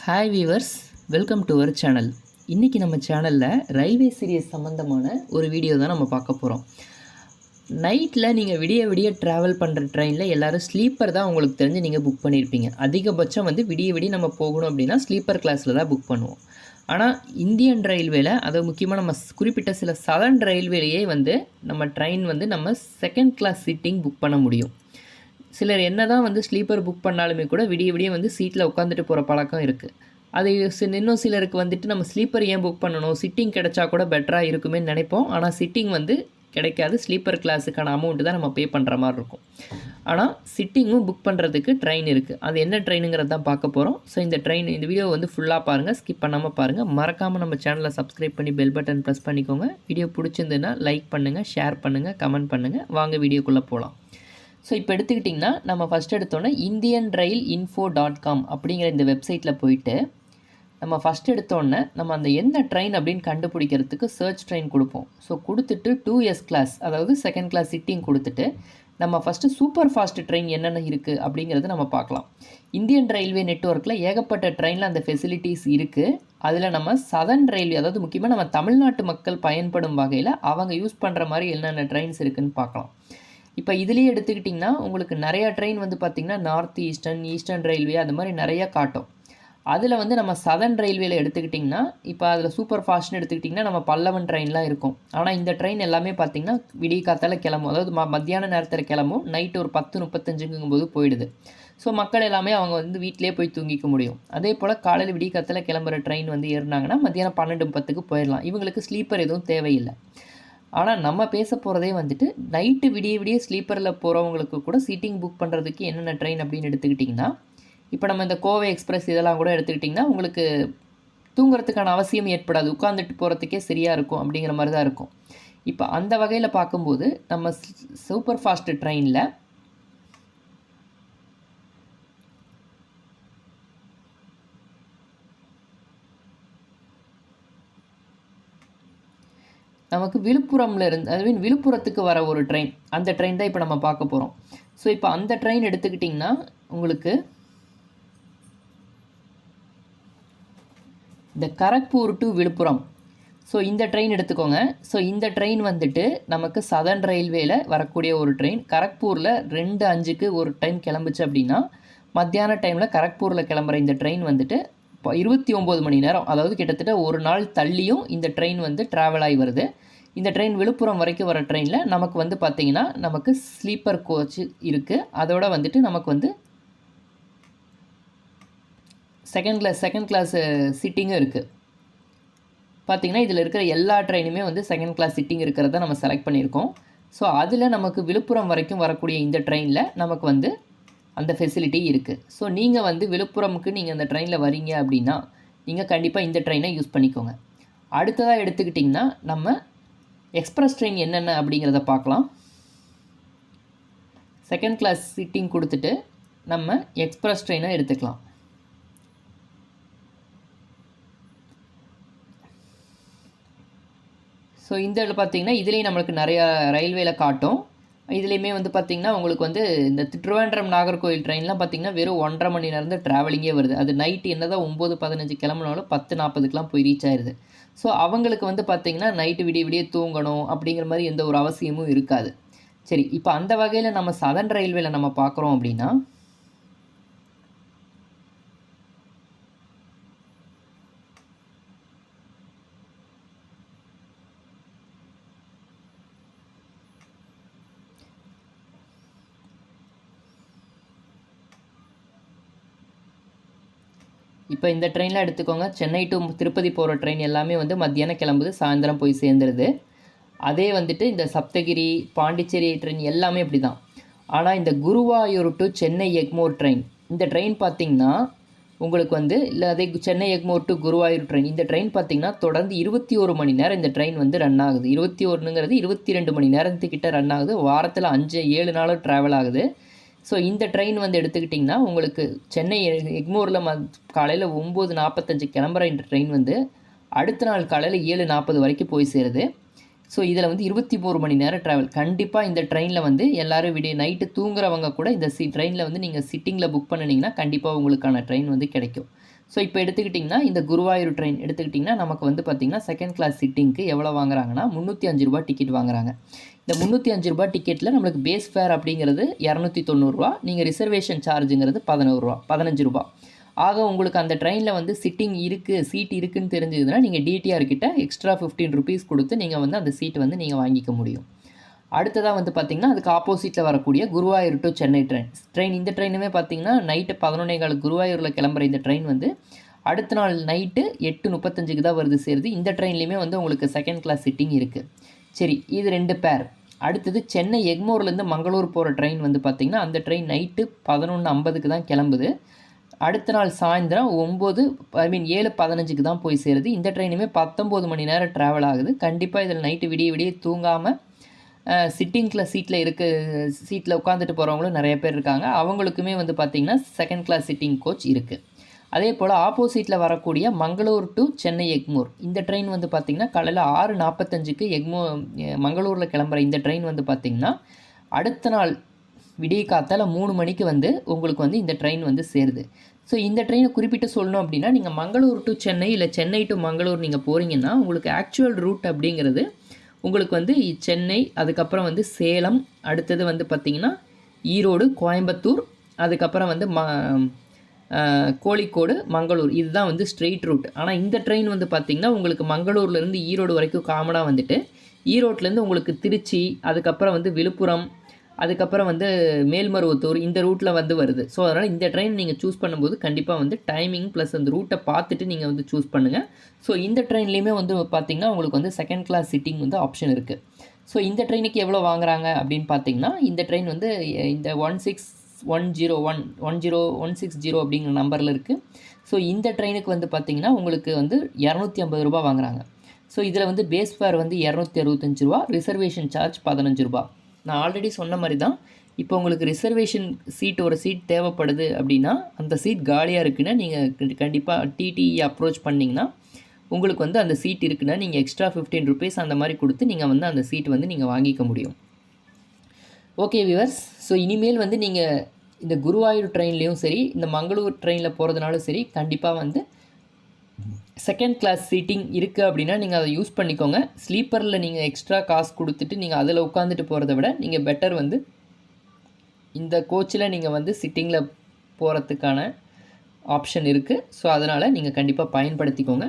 Hi viewers, welcome to our channel. இன்றைக்கி நம்ம சேனலில் ரயில்வே சீரியஸ் சம்மந்தமான ஒரு வீடியோ தான் நம்ம பார்க்க போகிறோம். நைட்டில் நீங்கள் விடிய விடிய ட்ராவல் பண்ணுற ட்ரெயினில் எல்லோரும் ஸ்லீப்பர் தான் உங்களுக்கு தெரிஞ்சு நீங்கள் புக் பண்ணியிருப்பீங்க. அதிகபட்சம் விடிய விடிய நம்ம போகணும் அப்படின்னா ஸ்லீப்பர் கிளாஸில் தான் புக் பண்ணுவோம். ஆனால் இந்தியன் ரயில்வேல அதை முக்கியமாக நம்ம குறிப்பிட்ட சில சதர்ன் ரயில்வேலையே நம்ம ட்ரெயின் நம்ம செகண்ட் கிளாஸ் சீட்டிங் புக் பண்ண முடியும். சிலர் என்ன தான் ஸ்லீப்பர் புக் பண்ணாலுமே கூட விடிய விடிய சீட்டில் உட்காந்துட்டு போகிற பழக்கம் இருக்குது. அது இன்னும் சிலருக்கு நம்ம ஸ்லீப்பர் ஏன் புக் பண்ணணும், சிட்டிங் கிடைச்சா கூட பெட்டராக இருக்குமே நினைப்போம். ஆனால் சிட்டிங் கிடைக்காது. ஸ்லீப்பர் கிளாஸுக்கான அமௌண்ட்டு தான் நம்ம பே பண்ணுற மாதிரி இருக்கும். ஆனால் சிட்டிங்கும் புக் பண்ணுறதுக்கு ட்ரெயின் இருக்குது. அது என்ன ட்ரெயினுங்கிறது தான் பார்க்க போகிறோம். ஸோ இந்த வீடியோ ஃபுல்லாக பாருங்கள், ஸ்கிப் பண்ணாமல் பாருங்கள். மறக்காமல் நம்ம சேனலை சப்ஸ்கிரைப் பண்ணி பெல் பட்டன் ப்ரெஸ் பண்ணிக்கோங்க. வீடியோ பிடிச்சிருந்துன்னா லைக் பண்ணுங்கள், ஷேர் பண்ணுங்கள், கமெண்ட் பண்ணுங்கள். வாங்க வீடியோக்குள்ளே போகலாம். ஸோ இப்போ எடுத்துக்கிட்டிங்கன்னா நம்ம ஃபஸ்ட் எடுத்தோன்னே indianrailinfo.com அப்படிங்கிற இந்த வெப்சைட்டில் போயிட்டு நம்ம ஃபஸ்ட் எடுத்தோன்னே நம்ம அந்த எந்த ட்ரெயின் அப்படின்னு கண்டுபிடிக்கிறதுக்கு சர்ச் ட்ரெயின் கொடுப்போம். ஸோ கொடுத்துட்டு 2S கிளாஸ், அதாவது செகண்ட் கிளாஸ் சிட்டிங் கொடுத்துட்டு நம்ம ஃபஸ்ட்டு சூப்பர் ஃபாஸ்ட் ட்ரெயின் என்னென்ன இருக்குது அப்படிங்கிறத நம்ம பார்க்கலாம். இந்தியன் ரயில்வே நெட்வொர்க்கில் ஏகப்பட்ட ட்ரெயினில் அந்த ஃபெசிலிட்டிஸ் இருக்குது. அதில் நம்ம சதர்ன் ரயில்வே, அதாவது முக்கியமாக நம்ம தமிழ்நாட்டு மக்கள் பயன்படும் வகையில் அவங்க யூஸ் பண்ணுற மாதிரி என்னென்ன ட்ரெயின்ஸ் இருக்குதுன்னு பார்க்கலாம். இப்போ இதுலேயே எடுத்துக்கிட்டிங்கன்னா உங்களுக்கு நிறையா ட்ரெயின் பார்த்திங்கன்னா நார்த் ஈஸ்டர்ன் ரயில்வே அது மாதிரி நிறையா காட்டும். அதில் நம்ம சதர்ன் ரயில்வேல எடுத்துக்கிட்டிங்கன்னா இப்போ அதில் சூப்பர் ஃபாஸ்ட்னு எடுத்துக்கிட்டிங்கன்னா நம்ம பல்லவன் ட்ரெயின்லாம் இருக்கும். ஆனால் இந்த ட்ரெயின் எல்லாமே பார்த்திங்கன்னா விடிய காத்தால் கிளம்பும், அதாவது மத்தியான நேரத்தில் கிளம்பும், நைட்டு ஒரு 10:35 போயிடுது. ஸோ மக்கள் எல்லாமே அவங்க வீட்டிலே போய் தூங்கிக்க முடியும். அதே போல் காலையில் விடிய காத்தால் கிளம்புற ட்ரெயின் ஏறினாங்கன்னா மத்தியானம் 12:10 போயிடலாம். இவங்களுக்கு ஸ்லீப்பர் எதுவும் தேவையில்லை. ஆனால் நம்ம பேச போகிறதே நைட்டு விடிய விடிய ஸ்லீப்பரில் போகிறவங்களுக்கு கூட சீட்டிங் புக் பண்ணுறதுக்கு என்னென்ன ட்ரெயின் அப்படின்னு எடுத்துக்கிட்டிங்கன்னா, இப்போ நம்ம இந்த கோவை எக்ஸ்பிரஸ் இதெல்லாம் கூட எடுத்துக்கிட்டிங்கன்னா உங்களுக்கு தூங்குறதுக்கான அவசியம் ஏற்படாது, உட்காந்துட்டு போகிறதுக்கே சரியாக இருக்கும் அப்படிங்கிற மாதிரி தான் இருக்கும். இப்போ அந்த வகையில் பார்க்கும்போது நம்ம சூப்பர் ஃபாஸ்ட் ட்ரெயினில் நமக்கு விழுப்புரமில் இருந்து விழுப்புரத்துக்கு வர ஒரு ட்ரெயின், அந்த ட்ரெயின் தான் இப்போ நம்ம பார்க்க போகிறோம். ஸோ இப்போ அந்த ட்ரெயின் எடுத்துக்கிட்டிங்கன்னா உங்களுக்கு இந்த கரக்பூர் டு விழுப்புரம், ஸோ இந்த ட்ரெயின் எடுத்துக்கோங்க. ஸோ இந்த ட்ரெயின் நமக்கு சதர்ன் ரயில்வேல வரக்கூடிய ஒரு ட்ரெயின். கரக்பூரில் 2:05 ஒரு டைம் கிளம்புச்சு அப்படின்னா மத்தியான டைமில் கரக்பூரில் கிளம்புற இந்த ட்ரெயின் 29 மணி நேரம், அதாவது கிட்டத்தட்ட ஒரு நாள் தள்ளியும் இந்த ட்ரெயின் ட்ராவல் ஆகி வருது. இந்த ட்ரெயின் விழுப்புரம் வரைக்கும் வர ட்ரெயினில் நமக்கு பார்த்திங்கன்னா நமக்கு ஸ்லீப்பர் கோச் இருக்குது. அதோட நமக்கு செகண்ட் கிளாஸ் சிட்டிங்கும் இருக்குது. பார்த்திங்கன்னா இதில் இருக்கிற எல்லா ட்ரெயினுமே செகண்ட் கிளாஸ் சிட்டிங் இருக்கிறத நம்ம செலக்ட் பண்ணியிருக்கோம். ஸோ அதில் நமக்கு விழுப்புரம் வரைக்கும் வரக்கூடிய இந்த ட்ரெயினில் நமக்கு அந்த ஃபெசிலிட்டி இருக்குது. ஸோ நீங்கள் விழுப்புரமுக்கு நீங்கள் அந்த ட்ரெயினில் வரீங்க அப்படின்னா நீங்கள் கண்டிப்பாக இந்த ட்ரெயினை யூஸ் பண்ணிக்கோங்க. அடுத்ததாக எடுத்துக்கிட்டிங்கன்னா நம்ம எக்ஸ்பிரஸ் ட்ரெயின் என்னென்ன அப்படிங்கிறத பார்க்கலாம். செகண்ட் கிளாஸ் சீட்டிங் கொடுத்துட்டு நம்ம எக்ஸ்பிரஸ் ட்ரெயினை எடுத்துக்கலாம். ஸோ இந்த இதில் பார்த்திங்கன்னா இதுலேயும் நம்மளுக்கு நிறையா ரயில்வேல காட்டும். இதுலேயுமே பார்த்திங்கன்னா உங்களுக்கு இந்த திருவேண்டரம் நாகர்கோவில் ட்ரெயின்லாம் பார்த்திங்கன்னா வெறும் 1.5 மணி நேரம் ட்ராவலிங்கே வருது. அது நைட்டு என்ன தான் 9:15 கிளம்புனாலும் 10:40 போய் ரீச் ஆயிடுது. ஸோ அவங்களுக்கு பார்த்திங்கன்னா நைட்டு விடிய விடிய தூங்கணும் அப்படிங்கிற மாதிரி எந்த ஒரு அவசியமும் இருக்காது. சரி, இப்போ அந்த வகையில் நம்ம சதர்ன் ரயில்வேல நம்ம பார்க்குறோம் அப்படின்னா இப்போ இந்த ட்ரெயினில் எடுத்துக்கோங்க. சென்னை டு திருப்பதி போகிற ட்ரெயின் எல்லாமே மத்தியானம் கிளம்புது, சாயந்தரம் போய் சேர்ந்துருது. அதே இந்த சப்தகிரி பாண்டிச்சேரி ட்ரெயின் எல்லாமே இப்படி தான். ஆனால் இந்த குருவாயூர் டு சென்னை எக்மோர் ட்ரெயின், இந்த ட்ரெயின் பார்த்திங்கன்னா உங்களுக்கு இல்லை அதே சென்னை எக்மோர் டு குருவாயூர் ட்ரெயின், இந்த ட்ரெயின் பார்த்திங்கன்னா தொடர்ந்து 21 மணி நேரம் இந்த ட்ரெயின் ரன் ஆகுது. 21ங்கிறது 22 மணி நேரத்துக்கிட்ட ரன் ஆகுது. வாரத்தில் 5-7 நாளும் ட்ராவல் ஆகுது. ஸோ இந்த ட்ரெயின் எடுத்துக்கிட்டிங்கன்னா உங்களுக்கு சென்னை எக்மோரில் காலையில் 9:45 கிளம்புற இந்த ட்ரெயின் அடுத்த நாள் காலையில் 7:40 வரைக்கும் போய் சேருது. ஸோ இதில் 23 மணி நேரம் ட்ராவல். கண்டிப்பாக இந்த ட்ரெயினில் எல்லோரும் விடிய நைட்டு தூங்குறவங்க கூட இந்த ட்ரெயினில் நீங்கள் சிட்டிங்கில் புக் பண்ணினீங்கன்னா கண்டிப்பாக உங்களுக்கான ட்ரெயின் கிடைக்கும். ஸோ இப்போ எடுத்துக்கிட்டிங்கன்னா இந்த குருவாயூர் ட்ரெயின் எடுத்துக்கிட்டிங்கன்னா நமக்கு வந்து பார்த்திங்கன்னா செகண்ட் கிளாஸ் சிட்டிங்க்கு எவ்வளோ வாங்குறாங்கன்னா ₹305 டிக்கெட் வாங்குறாங்க. இந்த ₹305 டிக்கெட்டில் நம்மளுக்கு பேஸ் ஃபேர் அப்படிங்கிறது ₹290, நீங்கள் ரிசர்வேஷன் சார்ஜுங்கிறது ₹15. ஆக உங்களுக்கு அந்த ட்ரெயினில் வந்து சிட்டிங் இருக்குது, சீட் இருக்குதுன்னு தெரிஞ்சதுன்னா நீங்கள் டிடிஆர் கிட்ட எக்ஸ்ட்ரா ₹15 கொடுத்து நீங்கள் வந்து அந்த சீட் வந்து நீங்கள் வாங்கிக்க முடியும். அடுத்ததாக வந்து பார்த்திங்கன்னா அதுக்கு ஆப்போசிட்டில் வரக்கூடிய குருவாயூர் டு சென்னை ட்ரெயின் இந்த ட்ரெயினுமே பார்த்திங்கன்னா நைட்டு 11:15 குருவாயூரில் கிளம்புற இந்த ட்ரெயின் வந்து அடுத்த நாள் நைட்டு 8:35 தான் வருது சேருது. இந்த ட்ரெயின்லேயுமே வந்து உங்களுக்கு செகண்ட் கிளாஸ் சிட்டிங் இருக்குது. சரி, இது 2 பேர். அடுத்தது சென்னை எக்மோர்லேருந்து மங்களூர் போகிற ட்ரெயின் வந்து பார்த்திங்கன்னா அந்த ட்ரெயின் நைட்டு 11:50 தான் கிளம்புது. அடுத்த நாள் சாயந்தரம் 7:15 தான் போய் சேருது. இந்த ட்ரெயினுமே 19 மணி நேரம் ட்ராவல் ஆகுது. கண்டிப்பாக இதில் நைட்டு விடிய தூங்காமல் சீட்டில் உட்காந்துட்டு போகிறவங்களும் நிறைய பேர் இருக்காங்க. அவங்களுக்குமே வந்து பார்த்திங்கன்னா செகண்ட் கிளாஸ் சிட்டிங் கோச் இருக்குது. அதே போல் ஆப்போசிட்டில் வரக்கூடிய மங்களூர் டு சென்னை எக்மோர் இந்த ட்ரெயின் வந்து பார்த்திங்கன்னா காலையில் 6:45 மங்களூரில் கிளம்புற இந்த ட்ரெயின் வந்து பார்த்திங்கன்னா அடுத்த நாள் விடிய காத்தால 3 மணிக்கு வந்து உங்களுக்கு வந்து இந்த ட்ரெயின் வந்து சேருது. ஸோ இந்த ட்ரெயினை குறிப்பிட்டு சொல்லணும் அப்படின்னா நீங்கள் மங்களூர் டு சென்னை இல்லை சென்னை டு மங்களூர் நீங்கள் போகிறீங்கன்னா உங்களுக்கு ஆக்சுவல் ரூட் அப்படிங்கிறது உங்களுக்கு வந்து சென்னை, அதுக்கப்புறம் வந்து சேலம், அடுத்தது வந்து பார்த்திங்கன்னா ஈரோடு, கோயம்புத்தூர், அதுக்கப்புறம் வந்து கோழிக்கோடு, மங்களூர், இதுதான் வந்து ஸ்ட்ரெயிட் ரூட். ஆனால் இந்த ட்ரெயின் வந்து பார்த்திங்கன்னா உங்களுக்கு மங்களூர்லேருந்து ஈரோடு வரைக்கும் காமனாக வந்துட்டு ஈரோட்லேருந்து உங்களுக்கு திருச்சி, அதுக்கப்புறம் வந்து விழுப்புரம், அதுக்கப்புறம் வந்து மேல்மருவத்தூர் இந்த ரூட்டில் வந்து வருது. ஸோ அதனால் இந்த ட்ரெயின் நீங்கள் சூஸ் பண்ணும்போது கண்டிப்பாக வந்து டைமிங் ப்ளஸ் அந்த ரூட்டை பார்த்துட்டு நீங்கள் வந்து சூஸ் பண்ணுங்கள். ஸோ இந்த ட்ரெயின்லேயுமே வந்து பார்த்திங்கன்னா உங்களுக்கு வந்து செகண்ட் கிளாஸ் சிட்டிங் வந்து ஆப்ஷன் இருக்குது. ஸோ இந்த ட்ரெயினுக்கு எவ்வளோ வாங்குறாங்க அப்படின்னு பார்த்திங்கன்னா இந்த ட்ரெயின் வந்து இந்த 160 அப்படிங்கிற நம்பரில் இருக்குது. ஸோ இந்த ட்ரெயினுக்கு வந்து பார்த்திங்கன்னா உங்களுக்கு வந்து ₹250 வாங்குறாங்க. ஸோ இதில் வந்து பேஸ் ஃபேர் வந்து ₹265, ரிசர்வேஷன் சார்ஜ் ₹15. நான் ஆல்ரெடி சொன்ன மாதிரி தான், இப்போ உங்களுக்கு ரிசர்வேஷன் ஒரு சீட் தேவைப்படுது அப்படின்னா அந்த சீட் காலியாக இருக்குன்னா நீங்கள் கண்டிப்பாக டிடிஇ அப்ரோச் பண்ணிங்கன்னா உங்களுக்கு வந்து அந்த சீட் இருக்குன்னா நீங்கள் எக்ஸ்ட்ரா ₹15 அந்த மாதிரி கொடுத்து நீங்கள் வந்து அந்த சீட் வந்து நீங்கள் வாங்கிக்க முடியும். ஓகே வியூவர்ஸ், ஸோ இனிமேல் வந்து நீங்கள் இந்த குருவாயூர் ட்ரெயின்லேயும் சரி இந்த மங்களூர் ட்ரெயினில் போகிறதுனாலும் சரி கண்டிப்பாக வந்து செகண்ட் கிளாஸ் சீட்டிங் இருக்குது அப்படின்னா நீங்கள் அதை யூஸ் பண்ணிக்கோங்க. ஸ்லீப்பரில் நீங்கள் எக்ஸ்ட்ரா காசு கொடுத்துட்டு நீங்கள் அதில் உட்காந்துட்டு போகிறத விட நீங்கள் பெட்டர் வந்து இந்த கோச்சில் நீங்கள் வந்து சிட்டிங்கில் போகிறதுக்கான ஆப்ஷன் இருக்குது. ஸோ அதனால் நீங்கள் கண்டிப்பாக பயன்படுத்திக்கோங்க.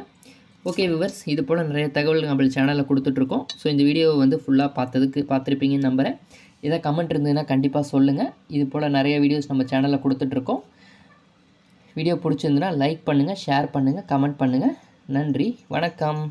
ஓகே வியூவர்ஸ், இது போல் நிறைய தகவல் நம்ம சேனலில் கொடுத்துட்ருக்கோம். ஸோ இந்த வீடியோவை வந்து ஃபுல்லாக பார்த்துருப்பீங்கன்னு நம்புகிறேன். எதாவது கமெண்ட் இருந்ததுன்னா கண்டிப்பாக சொல்லுங்கள். இது போல் நிறைய வீடியோஸ் நம்ம சேனலில் கொடுத்துட்ருக்கோம். வீடியோ பிடிச்சிருந்துன்னா லைக் பண்ணுங்கள், ஷேர் பண்ணுங்கள், கமெண்ட் பண்ணுங்கள். நன்றி, வணக்கம்.